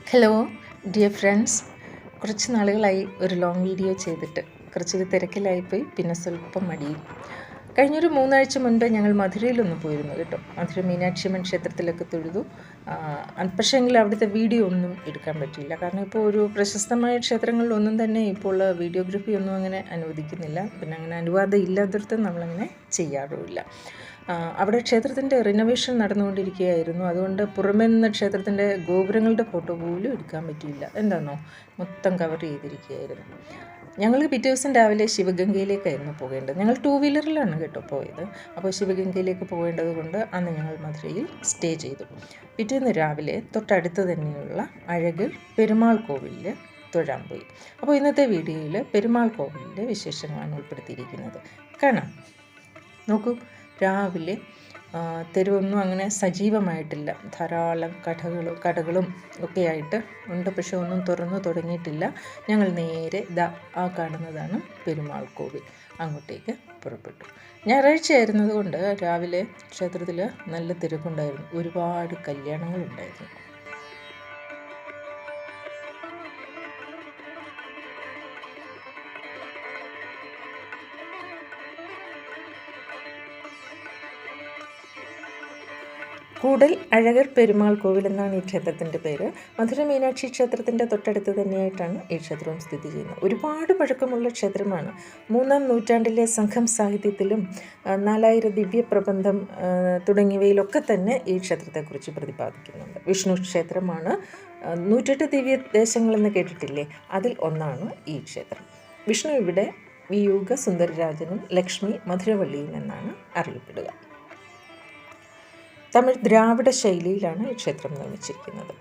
Hello dear friends, കുറച്ച് നാളുകളായി ഒരു ലോങ് വീഡിയോ ചെയ്തിട്ട് കുറച്ചൊരു തിരക്കിലായിപ്പോയി, പിന്നെ സ്വല്പം മടിയും. കഴിഞ്ഞൊരു 3 ആഴ്ച മുൻപ് ഞങ്ങൾ മധുരയിലൊന്ന് പോയിരുന്നു കേട്ടോ. മധുര മീനാക്ഷി അമ്മൻ ക്ഷേത്രത്തിലൊക്കെ തൊഴുതു. പക്ഷേങ്കിൽ അവിടുത്തെ വീഡിയോ ഒന്നും എടുക്കാൻ പറ്റിയില്ല. കാരണം ഇപ്പോൾ ഒരു പ്രശസ്തമായ ക്ഷേത്രങ്ങളിലൊന്നും തന്നെ ഇപ്പോൾ വീഡിയോഗ്രാഫി ഒന്നും അങ്ങനെ അനുവദിക്കുന്നില്ല. പിന്നെ അങ്ങനെ അനുവാദം ഇല്ലാത്തടത്ത് നമ്മളങ്ങനെ ചെയ്യാറുമില്ല. അവിടെ ക്ഷേത്രത്തിൻ്റെ റിനോവേഷൻ നടന്നുകൊണ്ടിരിക്കുകയായിരുന്നു. അതുകൊണ്ട് പുറമേ നിന്ന് ക്ഷേത്രത്തിൻ്റെ ഗോപുരങ്ങളുടെ ഫോട്ടോ പോലും എടുക്കാൻ പറ്റിയില്ല. എന്താണോ, മൊത്തം കവർ ചെയ്തിരിക്കുകയായിരുന്നു. ഞങ്ങൾ പിറ്റേ ദിവസം രാവിലെ ശിവഗംഗയിലേക്കായിരുന്നു പോകേണ്ടത്. ഞങ്ങൾ 2 വീലറിലാണ് കേട്ടോ പോയത്. അപ്പോൾ ശിവഗംഗയിലേക്ക് പോകേണ്ടത് കൊണ്ട് അന്ന് ഞങ്ങൾ മധുരയിൽ സ്റ്റേ ചെയ്തു. പിറ്റേന്ന് രാവിലെ തൊട്ടടുത്ത് തന്നെയുള്ള അഴകിൽ പെരുമാൾ കോവിലിൽ തൊഴാൻ പോയി. അപ്പോൾ ഇന്നത്തെ വീഡിയോയിൽ പെരുമാൾ കോവിലിൻ്റെ വിശേഷങ്ങളാണ് ഉൾപ്പെടുത്തിയിരിക്കുന്നത്. കാണാം. നോക്കൂ, രാവിലെ തെരുവൊന്നും അങ്ങനെ സജീവമായിട്ടില്ല. ധാരാളം കടകളും ഒക്കെയായിട്ട് ഉണ്ട്, പക്ഷെ ഒന്നും തുറന്നു തുടങ്ങിയിട്ടില്ല. ഞങ്ങൾ നേരെ ആ കാണുന്നതാണ് പെരുമാൾ കോവിൽ. അങ്ങോട്ടേക്ക് പുറപ്പെട്ടു. ഞായറാഴ്ച ആയിരുന്നതുകൊണ്ട് രാവിലെ ക്ഷേത്രത്തിൽ നല്ല തിരക്കുണ്ടായിരുന്നു. ഒരുപാട് കല്യാണങ്ങളുണ്ടായിരുന്നു. കൂടൽ അഴകർ പെരുമാൾ കോവിൽ എന്നാണ് ഈ ക്ഷേത്രത്തിൻ്റെ പേര്. മധുര മീനാക്ഷി ക്ഷേത്രത്തിൻ്റെ തൊട്ടടുത്ത് തന്നെയായിട്ടാണ് ഈ ക്ഷേത്രവും സ്ഥിതി ചെയ്യുന്നത്. ഒരുപാട് പഴക്കമുള്ള ക്ഷേത്രമാണ്. 3-ാം നൂറ്റാണ്ടിലെ സംഘം സാഹിത്യത്തിലും 4000 ദിവ്യപ്രബന്ധം തുടങ്ങിയവയിലൊക്കെ തന്നെ ഈ ക്ഷേത്രത്തെക്കുറിച്ച് പ്രതിപാദിക്കുന്നുണ്ട്. വിഷ്ണു ക്ഷേത്രമാണ്. 108 ദിവ്യദേശങ്ങളെന്ന് കേട്ടിട്ടില്ലേ, അതിൽ ഒന്നാണ് ഈ ക്ഷേത്രം. വിഷ്ണു ഇവിടെ വിയൂക സുന്ദരരാജനും ലക്ഷ്മി മധുരവള്ളിയും എന്നാണ് അറിയപ്പെടുക. തമിഴ് ദ്രാവിഡ ശൈലിയിലാണ് ഈ ക്ഷേത്രം നിർമ്മിച്ചിരിക്കുന്നത്.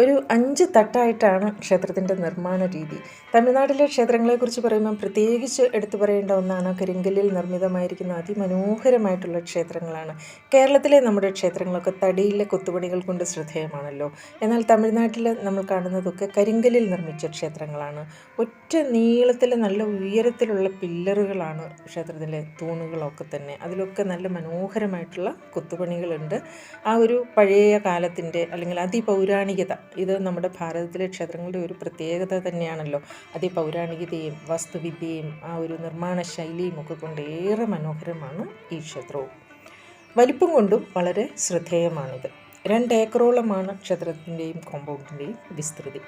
ഒരു 5 തട്ടായിട്ടാണ് ക്ഷേത്രത്തിൻ്റെ നിർമ്മാണ രീതി. തമിഴ്നാട്ടിലെ ക്ഷേത്രങ്ങളെക്കുറിച്ച് പറയുമ്പോൾ പ്രത്യേകിച്ച് എടുത്തു പറയേണ്ട ഒന്നാണ് കരിങ്കല്ലിൽ നിർമ്മിതമായിരിക്കുന്ന അതിമനോഹരമായിട്ടുള്ള ക്ഷേത്രങ്ങളാണ്. കേരളത്തിലെ നമ്മുടെ ക്ഷേത്രങ്ങളൊക്കെ തടിയിലെ കൊത്തുപണികൾ കൊണ്ട് ശ്രദ്ധേയമാണല്ലോ. എന്നാൽ തമിഴ്നാട്ടിൽ നമ്മൾ കാണുന്നതൊക്കെ കരിങ്കല്ലിൽ നിർമ്മിച്ച ക്ഷേത്രങ്ങളാണ്. ഒറ്റ നീളത്തിൽ നല്ല ഉയരത്തിലുള്ള പില്ലറുകളാണ് ക്ഷേത്രത്തിലെ തൂണുകളൊക്കെ തന്നെ. അതിലൊക്കെ നല്ല മനോഹരമായിട്ടുള്ള കൊത്തുപണികളുണ്ട്. ആ ഒരു പഴയ കാലത്തിൻ്റെ അല്ലെങ്കിൽ അതിപൗരാണികത, ഇത് നമ്മുടെ ഭാരതത്തിലെ ക്ഷേത്രങ്ങളുടെ ഒരു പ്രത്യേകത തന്നെയാണല്ലോ. അതിപൗരാണികതയും വാസ്തുവിദ്യയും ആ ഒരു നിർമ്മാണ ശൈലിയും ഒക്കെ കൊണ്ട് ഏറെ മനോഹരമാണ് ഈ ക്ഷേത്രവും. വലിപ്പം കൊണ്ടും വളരെ ശ്രദ്ധേയമാണിത്. 2 ഏക്കറോളമാണ് ക്ഷേത്രത്തിൻ്റെയും കോമ്പൗണ്ടിൻ്റെയും വിസ്തൃതി.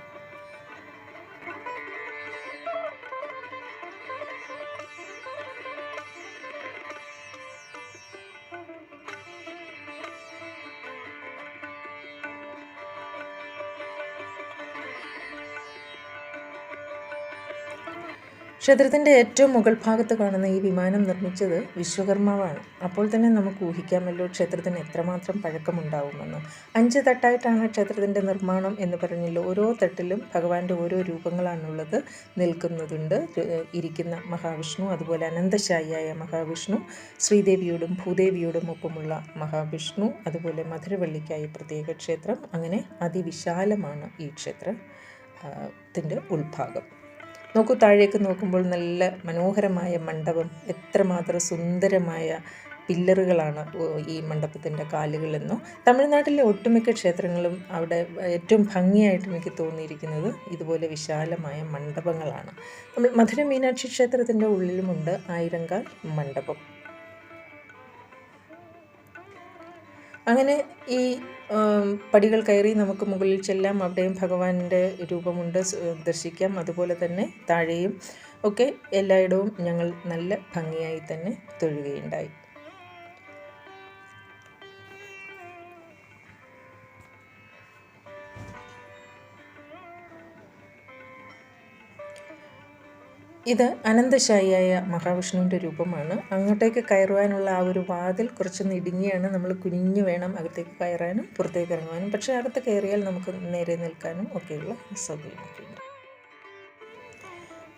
ക്ഷേത്രത്തിൻ്റെ ഏറ്റവും മുകൾ ഭാഗത്ത് കാണുന്ന ഈ വിമാനം നിർമ്മിച്ചത് വിശ്വകർമാവാണ്. അപ്പോൾ തന്നെ നമുക്ക് ഊഹിക്കാമല്ലോ ക്ഷേത്രത്തിന് എത്രമാത്രം പഴക്കമുണ്ടാവുമെന്ന്. 5 തട്ടായിട്ടാണ് ക്ഷേത്രത്തിൻ്റെ നിർമ്മാണം എന്ന് പറഞ്ഞല്ലോ. ഓരോ തട്ടിലും ഭഗവാന്റെ ഓരോ രൂപങ്ങളാണുള്ളത്. നിൽക്കുന്നതുണ്ട് ഇരിക്കുന്ന മഹാവിഷ്ണു, അതുപോലെ അനന്തശായിയായ മഹാവിഷ്ണു, ശ്രീദേവിയോടും ഭൂദേവിയോടും ഒപ്പമുള്ള മഹാവിഷ്ണു, അതുപോലെ മധുരവള്ളിക്കായി പ്രത്യേക ക്ഷേത്രം. അങ്ങനെ അതിവിശാലമാണ് ഈ ക്ഷേത്രത്തിൻ്റെ ഉൾഭാഗം. നോക്കൂ, താഴേക്ക് നോക്കുമ്പോൾ നല്ല മനോഹരമായ മണ്ഡപം. എത്രമാത്രം സുന്ദരമായ പില്ലറുകളാണ് ഈ മണ്ഡപത്തിൻ്റെ കാലുകളെന്നോ. തമിഴ്നാട്ടിലെ ഒട്ടുമിക്ക ക്ഷേത്രങ്ങളും അവിടെ ഏറ്റവും ഭംഗിയായിട്ട് എനിക്ക് തോന്നിയിരിക്കുന്നത് ഇതുപോലെ വിശാലമായ മണ്ഡപങ്ങളാണ്. നമ്മൾ മധുര മീനാക്ഷി ക്ഷേത്രത്തിൻ്റെ ഉള്ളിലുമുണ്ട് 1000-കാൽ മണ്ഡപം. അങ്ങനെ ഈ പടികൾ കയറി നമുക്ക് മുകളിൽ ചെല്ലാം. അവിടെയും ഭഗവാന്റെ രൂപമുണ്ട്, ദർശിക്കാം. അതുപോലെ തന്നെ താഴെയും ഒക്കെ എല്ലായിടവും ഞങ്ങൾ നല്ല ഭംഗിയായി തന്നെ തൊഴുകയുണ്ടായി. ഇത് അനന്തശായിയായ മഹാവിഷ്ണുവിൻ്റെ രൂപമാണ്. അങ്ങോട്ടേക്ക് കയറുവാനുള്ള ആ ഒരു വാതിൽ കുറച്ചൊന്ന് ഇടുങ്ങിയാണ്. നമ്മൾ കുനിഞ്ഞു വേണം അകത്തേക്ക് കയറാനും പുറത്തേക്ക് ഇറങ്ങുവാനും. പക്ഷേ അകത്ത് കയറിയാൽ നമുക്ക് നേരെ നിൽക്കാനും ഒക്കെയുള്ള സൗകര്യമൊക്കെ ഉണ്ട്.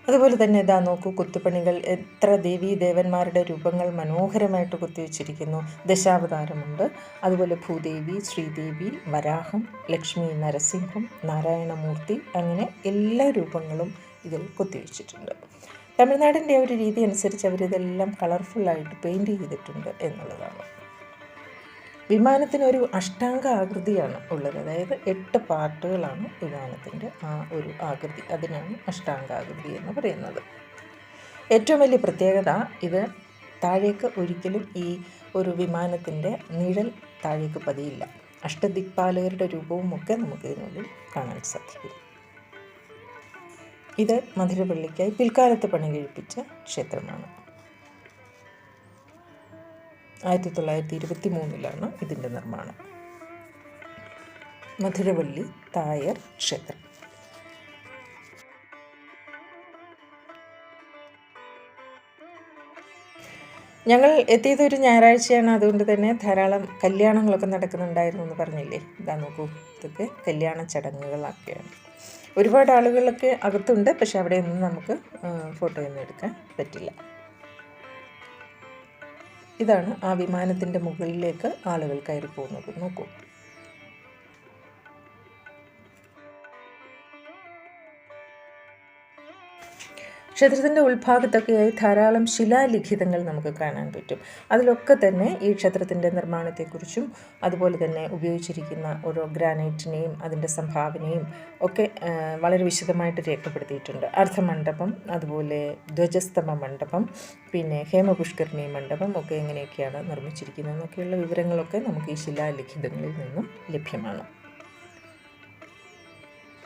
അതുപോലെ തന്നെ ഇതാ നോക്കൂ, കൊത്തുപണികൾ. എത്ര ദേവീദേവന്മാരുടെ രൂപങ്ങൾ മനോഹരമായിട്ട് കൊത്തിവെച്ചിരിക്കുന്നു. ദശാവതാരമുണ്ട്. അതുപോലെ ഭൂദേവി, ശ്രീദേവി, വരാഹം, ലക്ഷ്മി, നരസിംഹം, നാരായണമൂർത്തി, അങ്ങനെ എല്ലാ രൂപങ്ങളും ഇതിൽ കൊത്തിവെച്ചിട്ടുണ്ട്. തമിഴ്നാടിൻ്റെ ഒരു രീതി അനുസരിച്ച് അവരിതെല്ലാം കളർഫുള്ളായിട്ട് പെയിൻറ്റ് ചെയ്തിട്ടുണ്ട് എന്നുള്ളതാണ്. വിമാനത്തിനൊരു അഷ്ടാംഗ ആകൃതിയാണ് ഉള്ളത്, അതായത് 8 പാർട്ടുകളാണ് വിമാനത്തിൻ്റെ ആ ഒരു ആകൃതി. അതിനാണ് അഷ്ടാംഗാകൃതി എന്ന് പറയുന്നത്. ഏറ്റവും വലിയ പ്രത്യേകത ഇത് താഴേക്ക് ഒരിക്കലും ഈ ഒരു വിമാനത്തിൻ്റെ നിഴൽ താഴേക്ക് പതിയില്ല. അഷ്ടദിക്പാലകരുടെ രൂപവുമൊക്കെ നമുക്ക് ഇതിനുള്ളിൽ കാണാൻ സാധിക്കും. ഇത് മധുരപള്ളിക്കായി പിൽക്കാലത്ത് പണി കഴിപ്പിച്ച ക്ഷേത്രമാണ്. 1923 ഇതിൻ്റെ നിർമ്മാണം. മധുരവള്ളി തായർ ക്ഷേത്രം. ഞങ്ങൾ എത്തിയത് ഒരു ഞായറാഴ്ചയാണ്, അതുകൊണ്ട് തന്നെ ധാരാളം കല്യാണങ്ങളൊക്കെ നടക്കുന്നുണ്ടായിരുന്നു എന്ന് പറഞ്ഞില്ലേ. ഇതാ നോക്കൂ, ഇതൊക്കെ കല്യാണ ചടങ്ങുകളൊക്കെയാണ്. ഒരുപാട് ആളുകളൊക്കെ അകത്തുണ്ട്, പക്ഷെ അവിടെയൊന്നും നമുക്ക് ഫോട്ടോയൊന്നും എടുക്കാൻ പറ്റില്ല. ഇതാണ് ആ വിമാനത്തിൻ്റെ മുകളിലേക്ക് ആളുകൾ കയറി പോകുന്നത്. നോക്കൂ. ക്ഷേത്രത്തിൻ്റെ ഉൾഭാഗത്തൊക്കെയായി ധാരാളം ശിലാലിഖിതങ്ങൾ നമുക്ക് കാണാൻ പറ്റും. അതിലൊക്കെ തന്നെ ഈ ക്ഷേത്രത്തിൻ്റെ നിർമ്മാണത്തെക്കുറിച്ചും അതുപോലെ തന്നെ ഉപയോഗിച്ചിരിക്കുന്ന ഓരോ ഗ്രാനൈറ്റിനെയും അതിൻ്റെ സംഭാവനയും ഒക്കെ വളരെ വിശദമായിട്ട് രേഖപ്പെടുത്തിയിട്ടുണ്ട്. അർദ്ധമണ്ഡപം, അതുപോലെ ധ്വജസ്തംഭ മണ്ഡപം, പിന്നെ ഹേമപുഷ്കരണി മണ്ഡപം ഒക്കെ എങ്ങനെയൊക്കെയാണ് നിർമ്മിച്ചിരിക്കുന്നതെന്നൊക്കെയുള്ള വിവരങ്ങളൊക്കെ നമുക്ക് ഈ ശിലാലിഖിതങ്ങളിൽ നിന്നും ലഭ്യമാണ്.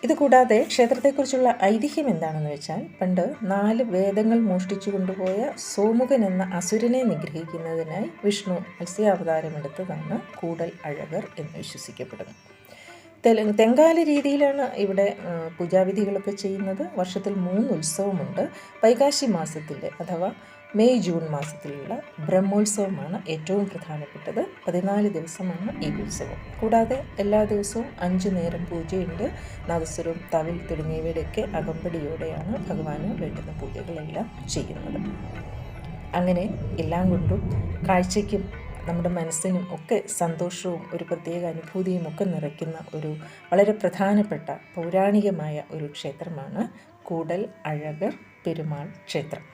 ഇതുകൂടാതെ ക്ഷേത്രത്തെക്കുറിച്ചുള്ള ഐതിഹ്യം എന്താണെന്ന് വെച്ചാൽ, പണ്ട് 4 വേദങ്ങൾ മോഷ്ടിച്ചു കൊണ്ടുപോയ സോമുഖൻ എന്ന അസുരനെ നിഗ്രഹിക്കുന്നതിനായി വിഷ്ണു മത്സ്യാവതാരമെടുത്തതാണ് കൂടൽ അഴകർ എന്ന് വിശ്വസിക്കപ്പെടുന്നു. തെങ്കാല രീതിയിലാണ് ഇവിടെ പൂജാവിധികളൊക്കെ ചെയ്യുന്നത്. വർഷത്തിൽ 3 ഉത്സവമുണ്ട്. വൈകാശി മാസത്തിലെ അഥവാ മെയ് ജൂൺ മാസത്തിലുള്ള ബ്രഹ്മോത്സവമാണ് ഏറ്റവും പ്രധാനപ്പെട്ടത്. 14 ദിവസമാണ് ഈ ഉത്സവം. കൂടാതെ എല്ലാ ദിവസവും 5 നേരം പൂജയുണ്ട്. നാദസ്വരം, തവിൽ തുടങ്ങിയവയുടെയൊക്കെ അകമ്പടിയോടെയാണ് ഭഗവാന് വേണ്ടുന്ന പൂജകളെല്ലാം ചെയ്യുന്നത്. അങ്ങനെ എല്ലാം കൊണ്ടും കാഴ്ചയ്ക്കും നമ്മുടെ മനസ്സിനും ഒക്കെ സന്തോഷവും ഒരു പ്രത്യേക അനുഭൂതിയും ഒക്കെ നിറയ്ക്കുന്ന ഒരു വളരെ പ്രധാനപ്പെട്ട പൗരാണികമായ ഒരു ക്ഷേത്രമാണ് കൂടൽ അഴകർ പെരുമാൾ ക്ഷേത്രം.